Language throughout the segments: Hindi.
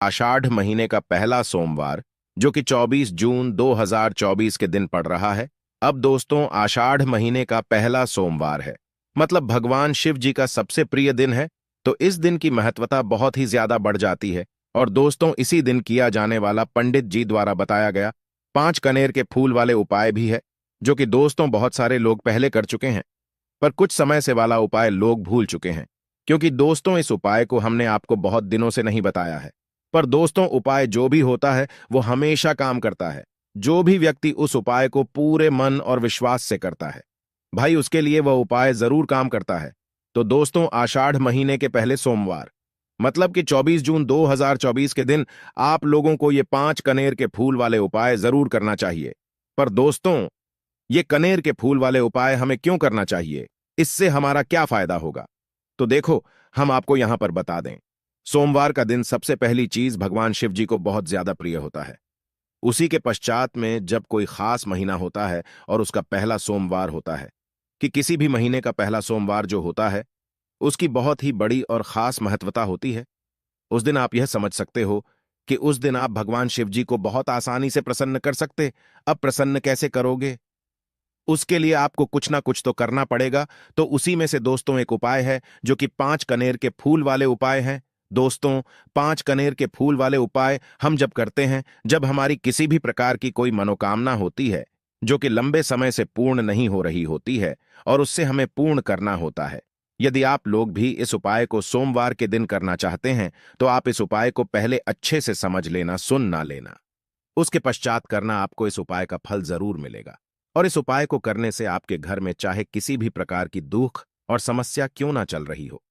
आषाढ़ महीने का पहला सोमवार जो कि 24 जून 2024 के दिन पड़ रहा है। अब दोस्तों, आषाढ़ महीने का पहला सोमवार है, मतलब भगवान शिव जी का सबसे प्रिय दिन है। तो इस दिन की महत्वता बहुत ही ज्यादा बढ़ जाती है। और दोस्तों, इसी दिन किया जाने वाला पंडित जी द्वारा बताया गया 5 कनेर के फूल वाले उपाय भी है, जो कि दोस्तों बहुत सारे लोग पहले कर चुके हैं, पर कुछ समय से वाला उपाय लोग भूल चुके हैं। क्योंकि दोस्तों, इस उपाय को हमने आपको बहुत दिनों से नहीं बताया है। पर दोस्तों, उपाय जो भी होता है वो हमेशा काम करता है। जो भी व्यक्ति उस उपाय को पूरे मन और विश्वास से करता है, भाई, उसके लिए वह उपाय जरूर काम करता है। तो दोस्तों, आषाढ़ महीने के पहले सोमवार, मतलब कि 24 जून 2024 के दिन आप लोगों को ये 5 कनेर के फूल वाले उपाय जरूर करना चाहिए। पर दोस्तों, ये कनेर के फूल वाले उपाय हमें क्यों करना चाहिए? इससे हमारा क्या फायदा होगा? तो देखो, हम आपको यहां पर बता दें। सोमवार का दिन सबसे पहली चीज भगवान शिव जी को बहुत ज्यादा प्रिय होता है। उसी के पश्चात में जब कोई खास महीना होता है और उसका पहला सोमवार होता है, कि किसी भी महीने का पहला सोमवार जो होता है, उसकी बहुत ही बड़ी और खास महत्वता होती है। उस दिन आप यह समझ सकते हो कि उस दिन आप भगवान शिव जी को बहुत आसानी से प्रसन्न कर सकते। अब प्रसन्न कैसे करोगे? उसके लिए आपको कुछ ना कुछ तो करना पड़ेगा। तो उसी में से दोस्तों एक उपाय है जो कि 5 कनेर के फूल वाले उपाय हैं। दोस्तों, 5 कनेर के फूल वाले उपाय हम जब करते हैं, जब हमारी किसी भी प्रकार की कोई मनोकामना होती है जो कि लंबे समय से पूर्ण नहीं हो रही होती है, और उससे हमें पूर्ण करना होता है। यदि आप लोग भी इस उपाय को सोमवार के दिन करना चाहते हैं, तो आप इस उपाय को पहले अच्छे से समझ लेना, सुन ना लेना। उसके पश्चात करना, आपको इस उपाय का फल जरूर मिलेगा। और इस उपाय को करने से आपके घर में चाहे किसी भी प्रकार की दुख और समस्या क्यों ना चल रही हो,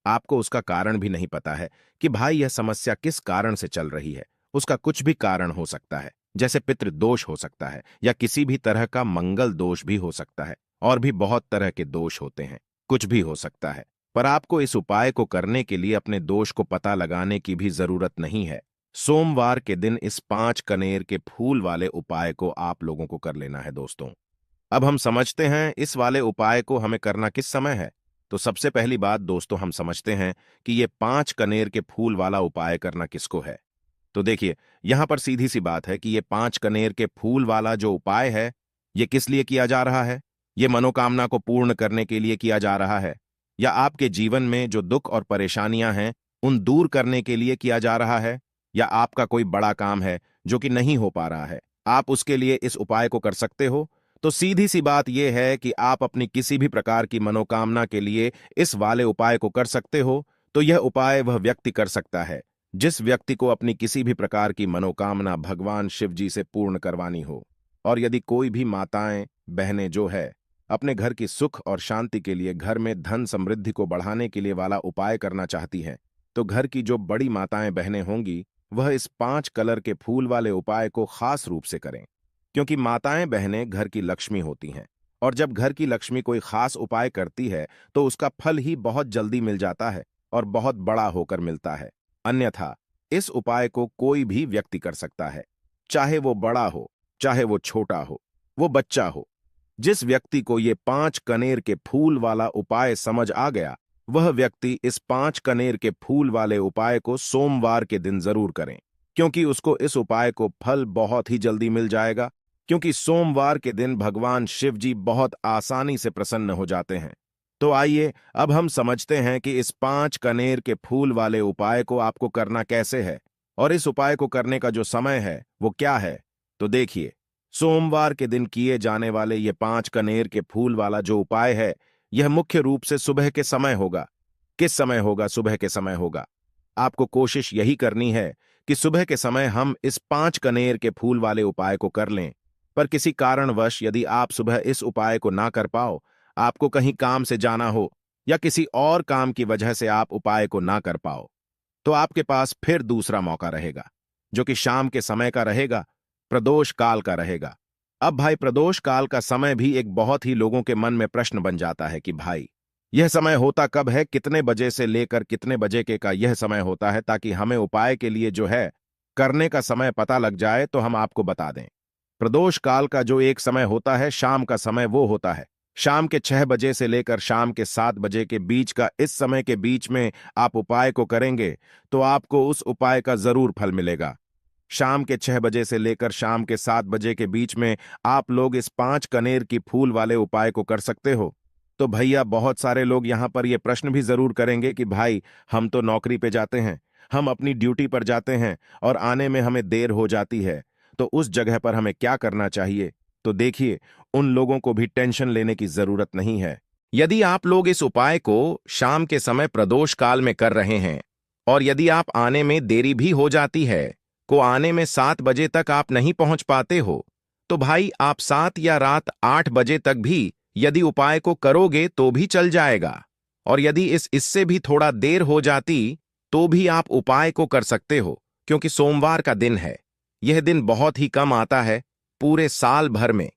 आपको उसका कारण भी नहीं पता है कि भाई यह समस्या किस कारण से चल रही है। उसका कुछ भी कारण हो सकता है, जैसे पितृदोष हो सकता है, या किसी भी तरह का मंगल दोष भी हो सकता है, और भी बहुत तरह के दोष होते हैं, कुछ भी हो सकता है। पर आपको इस उपाय को करने के लिए अपने दोष को पता लगाने की भी जरूरत नहीं है। सोमवार के दिन इस 5 कनेर के फूल वाले उपाय को आप लोगों को कर लेना है। दोस्तों, अब हम समझते हैं इस वाले उपाय को हमें करना किस समय है। तो सबसे पहली बात दोस्तों, हम समझते हैं कि ये 5 कनेर के फूल वाला उपाय करना किसको है। तो देखिए, यहां पर सीधी सी बात है कि ये 5 कनेर के फूल वाला जो उपाय है, ये किस लिए किया जा रहा है? ये मनोकामना को पूर्ण करने के लिए किया जा रहा है, या आपके जीवन में जो दुख और परेशानियां हैं उन दूर करने के लिए किया जा रहा है, या आपका कोई बड़ा काम है जो कि नहीं हो पा रहा है, आप उसके लिए इस उपाय को कर सकते हो। तो सीधी सी बात यह है कि आप अपनी किसी भी प्रकार की मनोकामना के लिए इस वाले उपाय को कर सकते हो। तो यह उपाय वह व्यक्ति कर सकता है जिस व्यक्ति को अपनी किसी भी प्रकार की मनोकामना भगवान शिव जी से पूर्ण करवानी हो। और यदि कोई भी माताएं बहनें जो है अपने घर की सुख और शांति के लिए, घर में धन समृद्धि को बढ़ाने के लिए वाला उपाय करना चाहती हैं, तो घर की जो बड़ी माताएं बहनें होंगी वह इस 5 कलर के फूल वाले उपाय को खास रूप से करें। क्योंकि माताएं बहनें घर की लक्ष्मी होती हैं, और जब घर की लक्ष्मी कोई खास उपाय करती है तो उसका फल ही बहुत जल्दी मिल जाता है और बहुत बड़ा होकर मिलता है। अन्यथा इस उपाय को कोई भी व्यक्ति कर सकता है, चाहे वो बड़ा हो, चाहे वो छोटा हो, वो बच्चा हो। जिस व्यक्ति को ये 5 कनेर के फूल वाला उपाय समझ आ गया, वह व्यक्ति इस 5 कनेर के फूल वाले उपाय को सोमवार के दिन जरूर करें, क्योंकि उसको इस उपाय को फल बहुत ही जल्दी मिल जाएगा। क्योंकि सोमवार के दिन भगवान शिव जी बहुत आसानी से प्रसन्न हो जाते हैं। तो आइए अब हम समझते हैं कि इस 5 कनेर के फूल वाले उपाय को आपको करना कैसे है, और इस उपाय को करने का जो समय है वो क्या है। तो देखिए, सोमवार के दिन किए जाने वाले ये 5 कनेर के फूल वाला जो उपाय है, यह मुख्य रूप से सुबह के समय होगा। किस समय होगा? सुबह के समय होगा। आपको कोशिश यही करनी है कि सुबह के समय हम इस 5 कनेर के फूल वाले उपाय को कर लें। पर किसी कारणवश यदि आप सुबह इस उपाय को ना कर पाओ, आपको कहीं काम से जाना हो, या किसी और काम की वजह से आप उपाय को ना कर पाओ, तो आपके पास फिर दूसरा मौका रहेगा, जो कि शाम के समय का रहेगा, प्रदोष काल का रहेगा। अब भाई, प्रदोष काल का समय भी एक बहुत ही लोगों के मन में प्रश्न बन जाता है कि भाई यह समय होता कब है, कितने बजे से लेकर कितने बजे के का यह समय होता है, ताकि हमें उपाय के लिए जो है करने का समय पता लग जाए। तो हम आपको बता दें, प्रदोष काल का जो एक समय होता है, शाम का समय, वो होता है शाम के 6 बजे से लेकर शाम के 7 बजे के बीच का इस समय के बीच में आप उपाय को करेंगे तो आपको उस उपाय का जरूर फल मिलेगा। शाम के 6 बजे से लेकर शाम के 7 बजे के बीच में आप लोग इस 5 कनेर की फूल वाले उपाय को कर सकते हो। तो भैया बहुत सारे लोग यहाँ पर ये प्रश्न भी जरूर करेंगे कि भाई हम तो नौकरी पे जाते हैं, हम अपनी ड्यूटी पर जाते हैं और आने में हमें देर हो जाती है, तो उस जगह पर हमें क्या करना चाहिए? तो देखिए, उन लोगों को भी टेंशन लेने की जरूरत नहीं है। यदि आप लोग इस उपाय को शाम के समय प्रदोष काल में कर रहे हैं और यदि आप आने में देरी भी हो जाती है, को आने में 7 बजे तक आप नहीं पहुंच पाते हो, तो भाई आप 7 या रात 8 बजे तक भी यदि उपाय को करोगे तो भी चल जाएगा। और यदि इससे भी थोड़ा देर हो जाती तो भी आप उपाय को कर सकते हो, क्योंकि सोमवार का दिन है। यह दिन बहुत ही कम आता है पूरे साल भर में।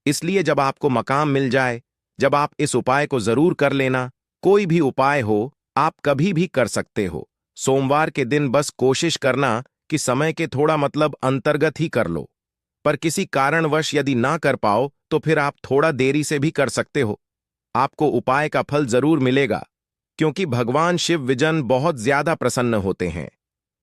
इसलिए जब आपको मकाम मिल जाए, जब आप इस उपाय को जरूर कर लेना। कोई भी उपाय हो, आप कभी भी कर सकते हो। सोमवार के दिन बस कोशिश करना कि समय के थोड़ा मतलब अंतर्गत ही कर लो। पर किसी कारणवश यदि ना कर पाओ तो फिर आप थोड़ा देरी से भी कर सकते हो। आपको उपाय का फल जरूर मिलेगा, क्योंकि भगवान शिव विजन बहुत ज्यादा प्रसन्न होते हैं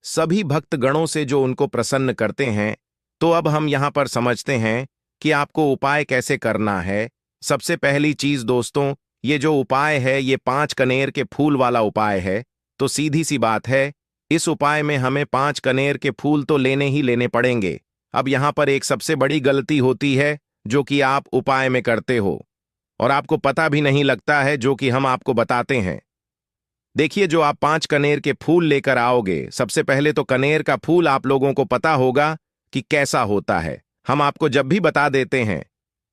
सभी भक्त गणों से जो उनको प्रसन्न करते हैं। तो अब हम यहां पर समझते हैं कि आपको उपाय कैसे करना है। सबसे पहली चीज दोस्तों, ये जो उपाय है ये 5 कनेर के फूल वाला उपाय है। तो सीधी सी बात है, इस उपाय में हमें 5 कनेर के फूल तो लेने ही लेने पड़ेंगे। अब यहां पर एक सबसे बड़ी गलती होती है जो कि आप उपाय में करते हो और आपको पता भी नहीं लगता है, जो कि हम आपको बताते हैं। देखिए, जो आप 5 कनेर के फूल लेकर आओगे, सबसे पहले तो कनेर का फूल आप लोगों को पता होगा कि कैसा होता है। हम आपको जब भी बता देते हैं।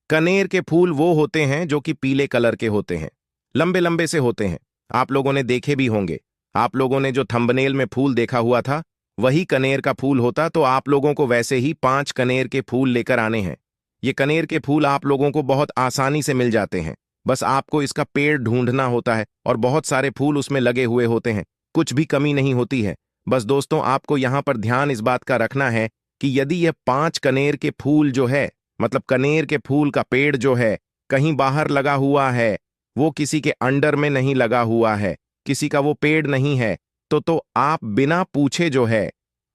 कनेर के फूल वो होते हैं जो कि पीले कलर के होते हैं, लंबे लंबे से होते हैं। आप लोगों ने देखे भी होंगे। आप लोगों ने जो थंबनेल में फूल देखा हुआ था वही कनेर का फूल होता। तो आप लोगों को वैसे ही 5 कनेर के फूल लेकर आने हैं। ये कनेर के फूल आप लोगों को बहुत आसानी से मिल जाते हैं। बस आपको इसका पेड़ ढूंढना होता है और बहुत सारे फूल उसमें लगे हुए होते हैं, कुछ भी कमी नहीं होती है। बस दोस्तों, आपको यहां पर ध्यान इस बात का रखना है कि यदि यह 5 कनेर के फूल जो है, मतलब कनेर के फूल का पेड़ जो है, कहीं बाहर लगा हुआ है, वो किसी के अंडर में नहीं लगा हुआ है, किसी का वो पेड़ नहीं है, तो आप बिना पूछे जो है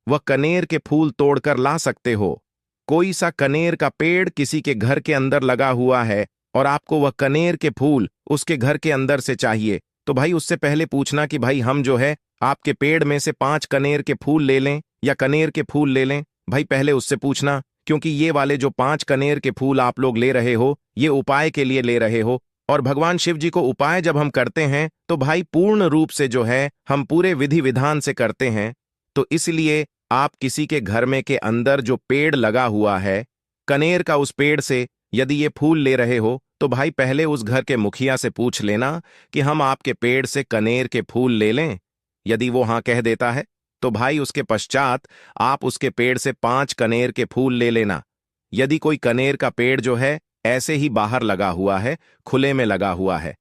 वह कनेर के फूल तोड़कर ला सकते हो। कोई सा कनेर का पेड़ किसी के घर के अंदर लगा हुआ है और आपको वह कनेर के फूल उसके घर के अंदर से चाहिए, तो भाई उससे पहले पूछना कि भाई हम जो है आपके पेड़ में से 5 कनेर के फूल ले लें या कनेर के फूल ले लें। भाई पहले उससे पूछना, क्योंकि ये वाले जो 5 कनेर के फूल आप लोग ले रहे हो ये उपाय के लिए ले रहे हो। और भगवान शिव जी को उपाय जब हम करते हैं तो भाई पूर्ण रूप से जो है हम पूरे विधि विधान से करते हैं। तो इसलिए आप किसी के घर में के अंदर जो पेड़ लगा हुआ है कनेर का, उस पेड़ से यदि ये फूल ले रहे हो तो भाई पहले उस घर के मुखिया से पूछ लेना कि हम आपके पेड़ से कनेर के फूल ले लें। यदि वो हाँ कह देता है तो भाई उसके पश्चात आप उसके पेड़ से 5 कनेर के फूल ले लेना। यदि कोई कनेर का पेड़ जो है ऐसे ही बाहर लगा हुआ है, खुले में लगा हुआ है,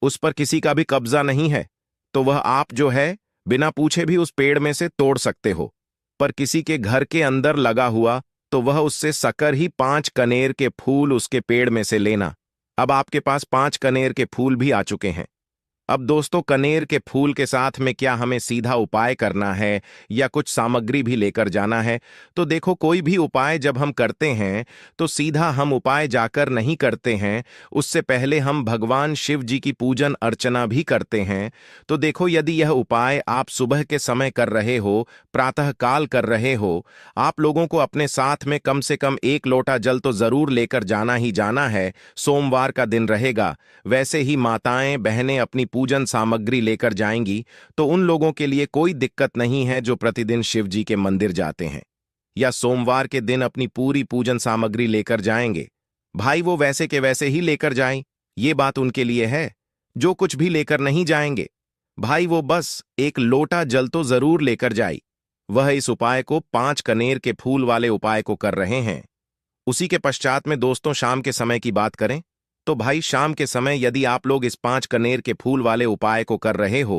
उस पर किसी का भी कब्जा नहीं है, तो वह आप जो है बिना पूछे भी उस पेड़ में से तोड़ सकते हो। पर किसी के घर के अंदर लगा हुआ तो वह उससे सकर ही 5 कनेर के फूल उसके पेड़ में से लेना। अब आपके पास 5 कनेर के फूल भी आ चुके हैं। अब दोस्तों, कनेर के फूल के साथ में क्या हमें सीधा उपाय करना है या कुछ सामग्री भी लेकर जाना है? तो देखो, कोई भी उपाय जब हम करते हैं तो सीधा हम उपाय जाकर नहीं करते हैं, उससे पहले हम भगवान शिव जी की पूजन अर्चना भी करते हैं। तो देखो, यदि यह उपाय आप सुबह के समय कर रहे हो, प्रातः काल कर रहे हो, आप लोगों को अपने साथ में कम से कम 1 लोटा जल तो जरूर लेकर जाना ही जाना है। सोमवार का दिन रहेगा, वैसे ही माताएं बहनें अपनी पूजन सामग्री लेकर जाएंगी, तो उन लोगों के लिए कोई दिक्कत नहीं है जो प्रतिदिन शिव जी के मंदिर जाते हैं या सोमवार के दिन अपनी पूरी पूजन सामग्री लेकर जाएंगे। भाई वो वैसे के वैसे ही लेकर जाएं, ये बात उनके लिए है। जो कुछ भी लेकर नहीं जाएंगे, भाई वो बस 1 लोटा जल तो जरूर लेकर जाए। वह इस उपाय को 5 कनेर के फूल वाले उपाय को कर रहे हैं। उसी के पश्चात में दोस्तों, शाम के समय की बात करें तो भाई शाम के समय यदि आप लोग इस 5 कनेर के फूल वाले उपाय को कर रहे हो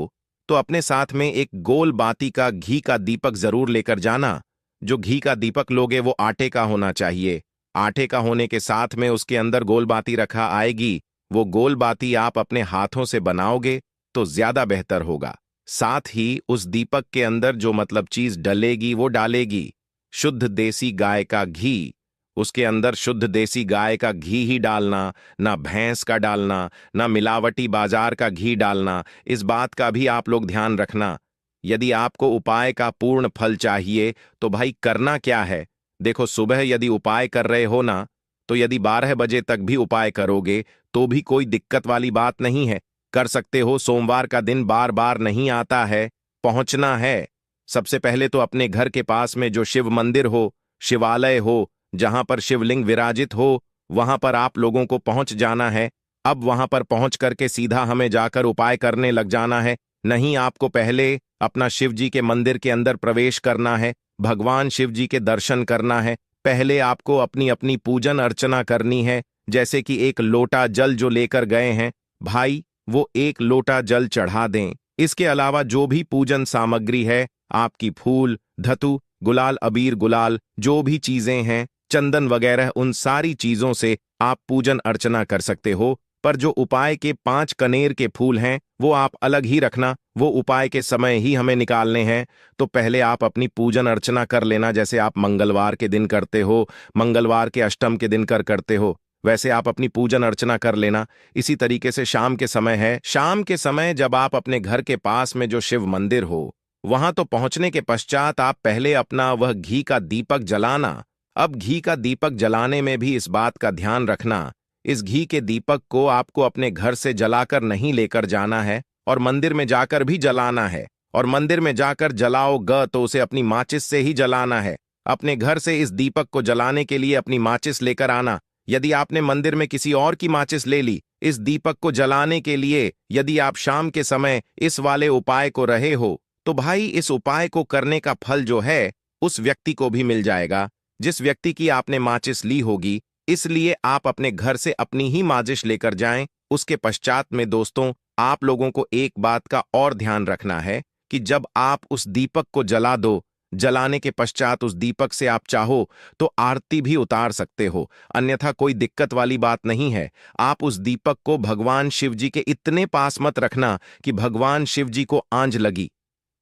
तो अपने साथ में एक गोल बाती का घी का दीपक जरूर लेकर जाना। जो घी का दीपक लोगे वो आटे का होना चाहिए। आटे का होने के साथ में उसके अंदर गोल बाती रखा आएगी वो गोल बाती आप अपने हाथों से बनाओगे तो ज्यादा बेहतर होगा। साथ ही उस दीपक के अंदर जो मतलब चीज डलेगी वो डालेगी शुद्ध देसी गाय का घी। उसके अंदर शुद्ध देसी गाय का घी ही डालना, ना भैंस का डालना, ना मिलावटी बाजार का घी डालना। इस बात का भी आप लोग ध्यान रखना। यदि आपको उपाय का पूर्ण फल चाहिए तो भाई करना क्या है, देखो सुबह यदि उपाय कर रहे हो ना, तो यदि 12 बजे तक भी उपाय करोगे तो भी कोई दिक्कत वाली बात नहीं है, कर सकते हो। सोमवार का दिन बार बार नहीं आता है, पहुंचना है। सबसे पहले तो अपने घर के पास में जो शिव मंदिर हो, शिवालय हो, जहां पर शिवलिंग विराजित हो, वहां पर आप लोगों को पहुंच जाना है। अब वहां पर पहुंच करके सीधा हमें जाकर उपाय करने लग जाना है। नहीं, आपको पहले अपना शिव जी के मंदिर के अंदर प्रवेश करना है, भगवान शिव जी के दर्शन करना है। पहले आपको अपनी अपनी पूजन अर्चना करनी है। जैसे कि एक लोटा जल जो लेकर गए हैं भाई, वो एक लोटा जल चढ़ा दें। इसके अलावा जो भी पूजन सामग्री है, आपकी फूल, धतु, गुलाल, अबीर, गुलाल, जो भी चीजें हैं, चंदन वगैरह, उन सारी चीजों से आप पूजन अर्चना कर सकते हो। पर जो उपाय के 5 कनेर के फूल हैं वो आप अलग ही रखना, वो उपाय के समय ही हमें निकालने हैं। तो पहले आप अपनी पूजन अर्चना कर लेना, जैसे आप मंगलवार के दिन करते हो, मंगलवार के अष्टम के दिन करते हो, वैसे आप अपनी पूजन अर्चना कर लेना। इसी तरीके से शाम के समय है, शाम के समय जब आप अपने घर के पास में जो शिव मंदिर हो वहां तो पहुंचने के पश्चात आप पहले अपना वह घी का दीपक जलाना। अब घी का दीपक जलाने में भी इस बात का ध्यान रखना, इस घी के दीपक को आपको अपने घर से जलाकर नहीं लेकर जाना है और मंदिर में जाकर भी जलाना है। और मंदिर में जाकर जलाओगे तो उसे अपनी माचिस से ही जलाना है। अपने घर से इस दीपक को जलाने के लिए अपनी माचिस लेकर आना। यदि आपने मंदिर में किसी और की माचिस ले ली इस दीपक को जलाने के लिए, यदि आप शाम के समय इस वाले उपाय को रहे हो, तो भाई इस उपाय को करने का फल जो है उस व्यक्ति को भी मिल जाएगा जिस व्यक्ति की आपने माचिस ली होगी। इसलिए आप अपने घर से अपनी ही माचिस लेकर जाएं। उसके पश्चात में दोस्तों, आप लोगों को एक बात का और ध्यान रखना है कि जब आप उस दीपक को जला दो, जलाने के पश्चात उस दीपक से आप चाहो तो आरती भी उतार सकते हो, अन्यथा कोई दिक्कत वाली बात नहीं है। आप उस दीपक को भगवान शिव जी के इतने पास मत रखना कि भगवान शिव जी को आंच लगी।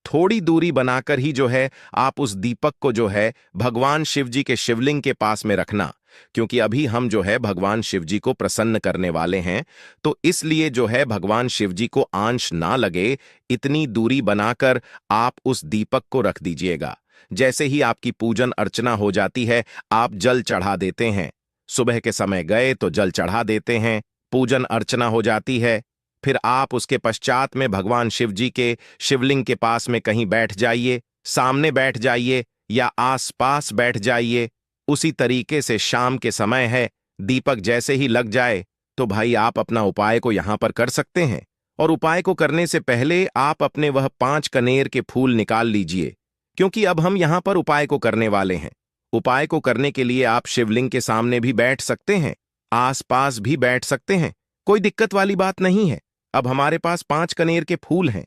थोड़ी दूरी बनाकर ही जो है आप उस दीपक को जो है भगवान शिव जी के शिवलिंग के पास में रखना, क्योंकि अभी हम जो है भगवान शिव जी को प्रसन्न करने वाले हैं। तो इसलिए जो है भगवान शिव जी को आंच ना लगे, इतनी दूरी बनाकर आप उस दीपक को रख दीजिएगा। जैसे ही आपकी पूजन अर्चना हो जाती है, आप जल चढ़ा देते हैं। सुबह के समय गए तो जल चढ़ा देते हैं, पूजन अर्चना हो जाती है। फिर आप उसके पश्चात में भगवान शिव जी के शिवलिंग के पास में कहीं बैठ जाइए, सामने बैठ जाइए या आसपास बैठ जाइए। उसी तरीके से शाम के समय है, दीपक जैसे ही लग जाए तो भाई आप अपना उपाय को यहां पर कर सकते हैं। और उपाय को करने से पहले आप अपने वह 5 कनेर के फूल निकाल लीजिए, क्योंकि अब हम यहां पर उपाय को करने वाले हैं। उपाय को करने के लिए आप शिवलिंग के सामने भी बैठ सकते हैं, आसपास भी बैठ सकते हैं, कोई दिक्कत वाली बात नहीं है। अब हमारे पास 5 कनेर के फूल हैं,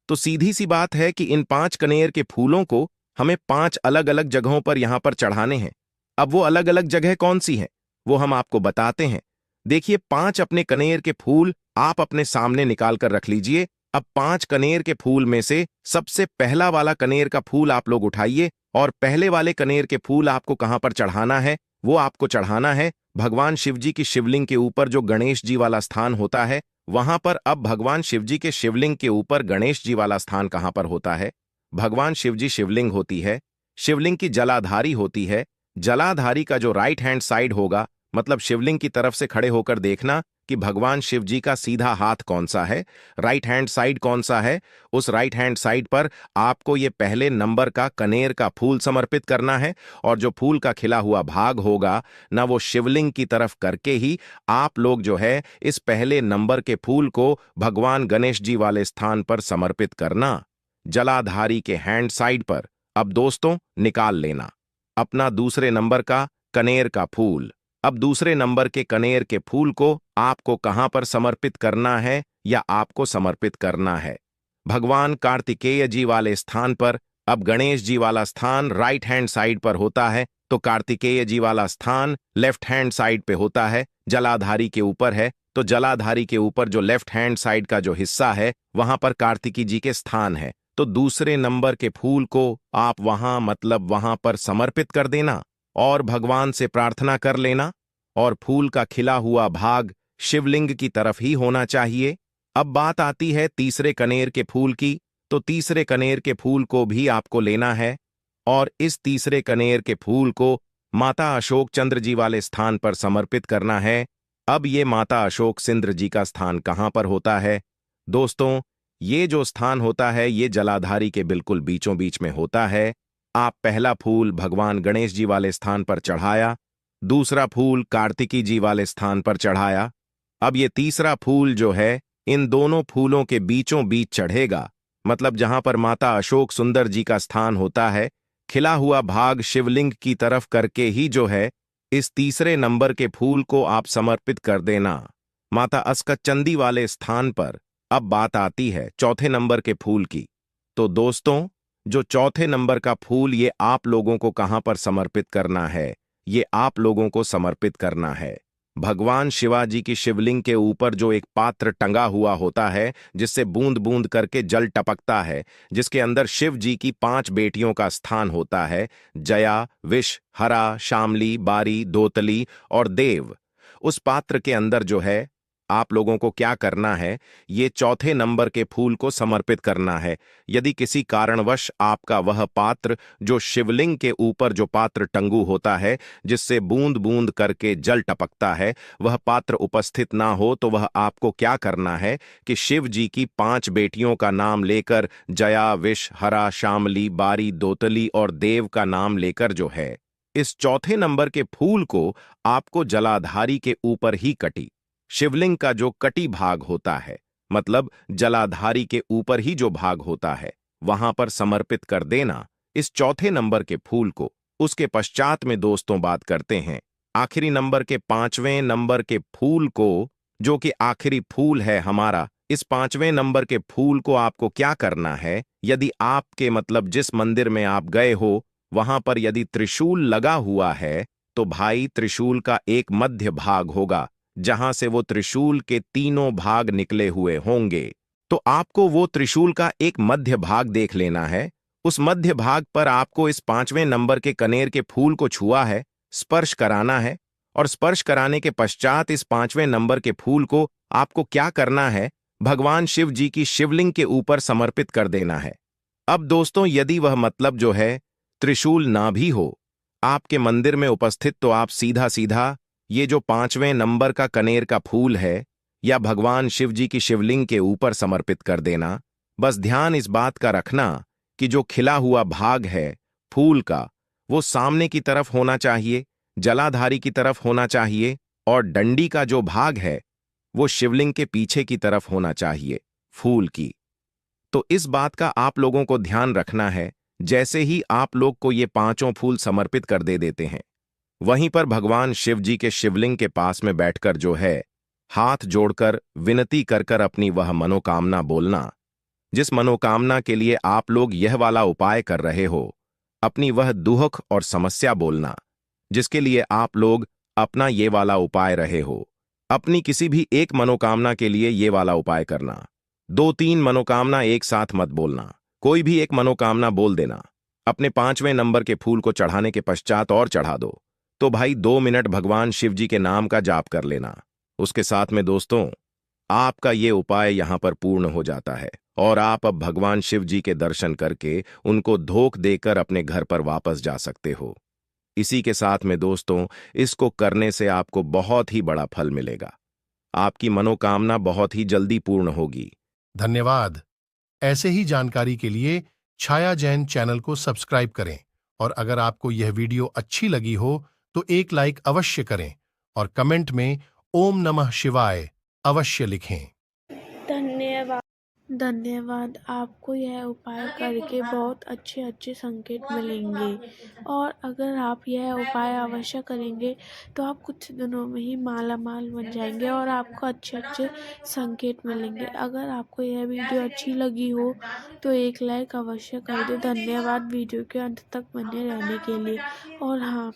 तो सीधी सी बात है कि इन 5 कनेर के फूलों को हमें 5 अलग अलग जगहों पर यहां पर चढ़ाने हैं। अब वो अलग अलग जगह कौन सी हैं वो हम आपको बताते हैं। देखिए, 5 अपने कनेर के फूल आप अपने सामने निकाल कर रख लीजिए। अब 5 कनेर के फूल में से सबसे पहला वाला कनेर का फूल आप लोग उठाइए और पहले वाले कनेर के फूल आपको कहां पर चढ़ाना है, वो आपको चढ़ाना है भगवान शिव जी की शिवलिंग के ऊपर जो गणेश जी वाला स्थान होता है वहां पर। अब भगवान शिव जी के शिवलिंग के ऊपर गणेश जी वाला स्थान कहां पर होता है? भगवान शिव जी शिवलिंग होती है, शिवलिंग की जलाधारी होती है। जलाधारी का जो राइट हैंड साइड होगा, मतलब शिवलिंग की तरफ से खड़े होकर देखना कि भगवान शिव जी का सीधा हाथ कौन सा है, राइट हैंड साइड कौन सा है। उस राइट हैंड साइड पर आपको ये पहले नंबर का कनेर का फूल समर्पित करना है। और जो फूल का खिला हुआ भाग होगा ना, वो शिवलिंग की तरफ करके ही आप लोग जो है इस पहले नंबर के फूल को भगवान गणेश जी वाले स्थान पर समर्पित करना, जलाधारी के हैंड साइड पर। अब दोस्तों, निकाल लेना अपना दूसरे नंबर का कनेर का फूल। अब दूसरे नंबर के कनेर के फूल को आपको कहां पर समर्पित करना है या आपको समर्पित करना है? भगवान कार्तिकेय जी वाले स्थान पर। अब गणेश जी वाला स्थान राइट हैंड साइड पर होता है, तो कार्तिकेय जी वाला स्थान लेफ्ट हैंड साइड पे होता है, जलाधारी के ऊपर है। तो जलाधारी के ऊपर जो लेफ्ट हैंड साइड का जो हिस्सा है वहां पर कार्तिकी जी के स्थान है। तो दूसरे नंबर के फूल को आप वहां मतलब वहां पर समर्पित कर देना और भगवान से प्रार्थना कर लेना। और फूल का खिला हुआ भाग शिवलिंग की तरफ ही होना चाहिए। अब बात आती है तीसरे कनेर के फूल की। तो तीसरे कनेर के फूल को भी आपको लेना है और इस तीसरे कनेर के फूल को माता अशोक चंद्र जी वाले स्थान पर समर्पित करना है। अब ये माता अशोक सिंद्र जी का स्थान कहाँ पर होता है? दोस्तों, ये जो स्थान होता है ये जलाधारी के बिल्कुल बीचों बीच में होता है। आप पहला फूल भगवान गणेश जी वाले स्थान पर चढ़ाया, दूसरा फूल कार्तिकी जी वाले स्थान पर चढ़ाया। अब ये तीसरा फूल जो है इन दोनों फूलों के बीचों बीच चढ़ेगा, मतलब जहां पर माता अशोक सुंदर जी का स्थान होता है। खिला हुआ भाग शिवलिंग की तरफ करके ही जो है इस तीसरे नंबर के फूल को आप समर्पित कर देना माता अस्कचंदी वाले स्थान पर। अब बात आती है चौथे नंबर के फूल की। तो दोस्तों, जो चौथे नंबर का फूल ये आप लोगों को कहां पर समर्पित करना है? ये आप लोगों को समर्पित करना है भगवान शिवाजी की शिवलिंग के ऊपर जो एक पात्र टंगा हुआ होता है जिससे बूंद बूंद करके जल टपकता है, जिसके अंदर शिव जी की 5 बेटियों का स्थान होता है, जया, विष, हरा, शामली, बारी, दोतली और देव। उस पात्र के अंदर जो है आप लोगों को क्या करना है, ये चौथे नंबर के फूल को समर्पित करना है। यदि किसी कारणवश आपका वह पात्र जो शिवलिंग के ऊपर जो पात्र टंगू होता है जिससे बूंद बूंद करके जल टपकता है, वह पात्र उपस्थित ना हो तो वह आपको क्या करना है कि शिव जी की 5 बेटियों का नाम लेकर जया, विष, हरा, शामली, बारी, दोतली और देव का नाम लेकर जो है इस चौथे नंबर के फूल को आपको जलाधारी के ऊपर ही कटी शिवलिंग का जो कटी भाग होता है, मतलब जलाधारी के ऊपर ही जो भाग होता है वहां पर समर्पित कर देना इस चौथे नंबर के फूल को। उसके पश्चात में दोस्तों बात करते हैं आखिरी नंबर के 5वें नंबर के फूल को, जो कि आखिरी फूल है हमारा। इस 5वें नंबर के फूल को आपको क्या करना है, यदि आपके मतलब जिस मंदिर में आप गए हो वहां पर यदि त्रिशूल लगा हुआ है तो भाई त्रिशूल का एक मध्य भाग होगा जहां से वो त्रिशूल के तीनों भाग निकले हुए होंगे। तो आपको वो त्रिशूल का एक मध्य भाग देख लेना है। उस मध्य भाग पर आपको इस 5वें नंबर के कनेर के फूल को छुआ है, स्पर्श कराना है और स्पर्श कराने के पश्चात इस 5वें नंबर के फूल को आपको क्या करना है, भगवान शिव जी की शिवलिंग के ऊपर समर्पित कर देना है। अब दोस्तों, यदि वह मतलब जो है त्रिशूल ना भी हो आपके मंदिर में उपस्थित, तो आप सीधा सीधा ये जो 5वें नंबर का कनेर का फूल है या भगवान शिव जी की शिवलिंग के ऊपर समर्पित कर देना। बस ध्यान इस बात का रखना कि जो खिला हुआ भाग है फूल का वो सामने की तरफ होना चाहिए, जलाधारी की तरफ होना चाहिए और डंडी का जो भाग है वो शिवलिंग के पीछे की तरफ होना चाहिए फूल की। तो इस बात का आप लोगों को ध्यान रखना है। जैसे ही आप लोग को ये 5 फूल समर्पित कर दे देते हैं, वहीं पर भगवान शिव जी के शिवलिंग के पास में बैठकर जो है हाथ जोड़कर विनती कर कर अपनी वह मनोकामना बोलना, जिस मनोकामना के लिए आप लोग यह वाला उपाय कर रहे हो। अपनी वह दुख और समस्या बोलना जिसके लिए आप लोग अपना ये वाला उपाय रहे हो। अपनी किसी भी एक मनोकामना के लिए ये वाला उपाय करना। 2-3 मनोकामना एक साथ मत बोलना, कोई भी एक मनोकामना बोल देना। अपने 5वें नंबर के फूल को चढ़ाने के पश्चात और चढ़ा दो। तो भाई 2 मिनट भगवान शिव जी के नाम का जाप कर लेना। उसके साथ में दोस्तों आपका ये उपाय यहां पर पूर्ण हो जाता है और आप अब भगवान शिव जी के दर्शन करके उनको धोख देकर अपने घर पर वापस जा सकते हो। इसी के साथ में दोस्तों इसको करने से आपको बहुत ही बड़ा फल मिलेगा। आपकी मनोकामना बहुत ही जल्दी पूर्ण होगी। धन्यवाद। ऐसे ही जानकारी के लिए छाया जैन चैनल को सब्सक्राइब करें और अगर आपको यह वीडियो अच्छी लगी हो तो एक लाइक अवश्य करें और कमेंट में ओम नमः शिवाय अवश्य लिखें। धन्यवाद। धन्यवाद। आपको यह उपाय करके बहुत अच्छे अच्छे संकेत मिलेंगे और अगर आप यह उपाय अवश्य करेंगे तो आप कुछ दिनों में ही माला माल बन जाएंगे और आपको अच्छे अच्छे संकेत मिलेंगे। अगर आपको यह वीडियो अच्छी लगी हो तो एक लाइक अवश्य कर दे। धन्यवाद वीडियो के अंत तक बने रहने के लिए। और हाँ,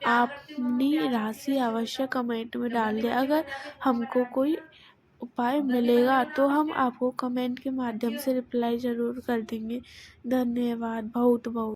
अपनी राशि अवश्य कमेंट में डाल दें। अगर हमको कोई उपाय मिलेगा तो हम आपको कमेंट के माध्यम से रिप्लाई ज़रूर कर देंगे। धन्यवाद बहुत बहुत।